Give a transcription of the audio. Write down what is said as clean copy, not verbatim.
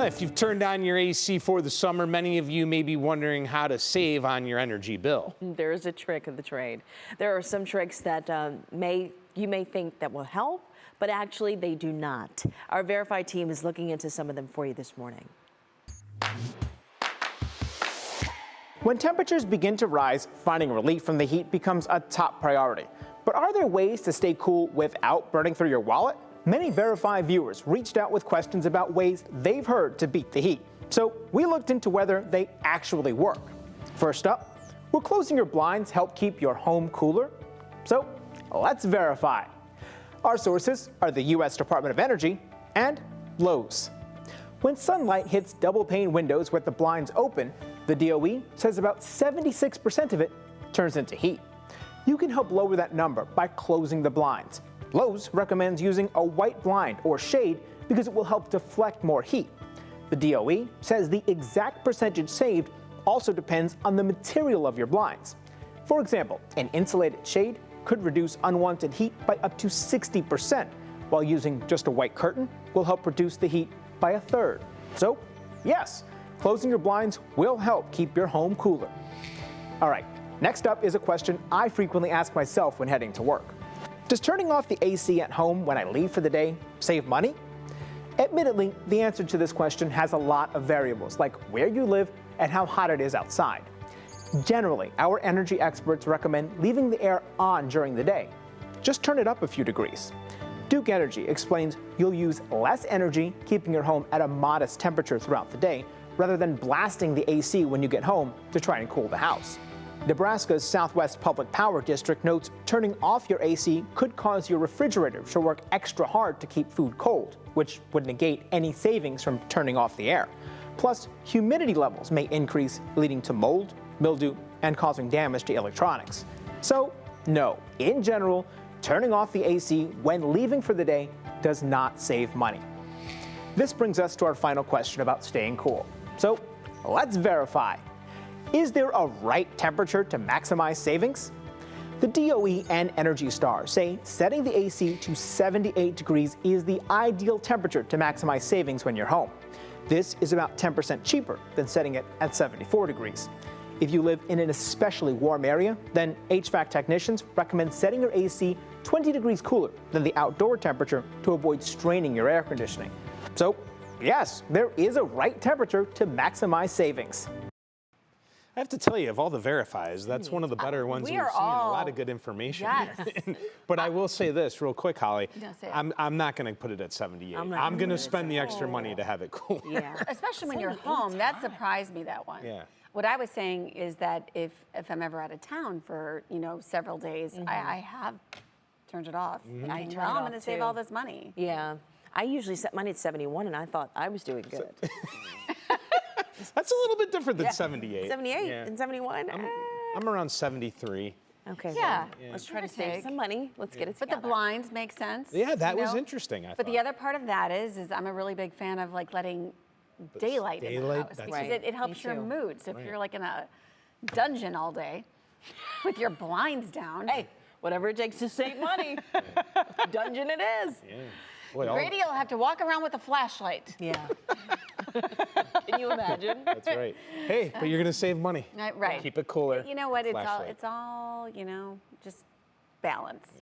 If you've turned on your AC for the summer, many of you may be wondering how to save on your energy bill. There is a trick of the trade. There are some tricks that you may think that will help, but actually they do not. Our Verified team is looking into some of them for you this morning. When temperatures begin to rise, finding relief from the heat becomes a top priority. But are there ways to stay cool without burning through your wallet? Many Verified viewers reached out with questions about ways they've heard to beat the heat. So we looked into whether they actually work. First up, will closing your blinds help keep your home cooler? So let's verify. Our sources are the U.S. Department of Energy and Lowe's. When sunlight hits double-pane windows with the blinds open, the DOE says about 76% of it turns into heat. You can help lower that number by closing the blinds. Lowe's recommends using a white blind or shade because it will help deflect more heat. The DOE says the exact percentage saved also depends on the material of your blinds. For example, an insulated shade could reduce unwanted heat by up to 60%, while using just a white curtain will help reduce the heat by a third. So, yes, closing your blinds will help keep your home cooler. All right, next up is a question I frequently ask myself when heading to work. Does turning off the AC at home when I leave for the day save money? Admittedly, the answer to this question has a lot of variables, like where you live and how hot it is outside. Generally, our energy experts recommend leaving the air on during the day. Just turn it up a few degrees. Duke Energy explains you'll use less energy keeping your home at a modest temperature throughout the day, rather than blasting the AC when you get home to try and cool the house. Nebraska's Southwest Public Power District notes turning off your AC could cause your refrigerator to work extra hard to keep food cold, which would negate any savings from turning off the air. Plus, humidity levels may increase, leading to mold, mildew, and causing damage to electronics. So, no, in general, turning off the AC when leaving for the day does not save money. This brings us to our final question about staying cool. So, let's verify. Is there a right temperature to maximize savings? The DOE and Energy Star say setting the AC to 78 degrees is the ideal temperature to maximize savings when you're home. This is about 10% cheaper than setting it at 74 degrees. If you live in an especially warm area, then HVAC technicians recommend setting your AC 20 degrees cooler than the outdoor temperature to avoid straining your air conditioning. So, yes, there is a right temperature to maximize savings. I have to tell you, of all the verifies, that's one of the better ones we've seen. A lot of good information. Yes. But I will say this real quick, Holly. No, say it. I'm not going to put it at 78. I'm going to spend the extra money to have it cool. Yeah. Especially when you're home. That surprised me, that one. Yeah. What I was saying is that if I'm ever out of town for, several days, I have turned it off. I I'm turned it going to off, save too. all this money. Yeah. I usually set mine at 71, and I thought I was doing good. That's a little bit different than 78. 78 Yeah. and 71? I'm around 73. Okay. Yeah. Well, let's try to save some money. Let's get it But together. the blinds make sense. Yeah, that was interesting, I But thought. the other part of that is I'm a really big fan of letting daylight in the house, that's because right. it helps Me your too. mood. So if you're like in a dungeon all day with your blinds down, Hey, whatever it takes to save money. Dungeon it is. Yeah. Boy, Grady will have to walk around with a flashlight. Yeah. Can you imagine? That's right. Hey, but you're going to save money. Right. Keep it cooler. You know what? Flashlight. It's all just balance.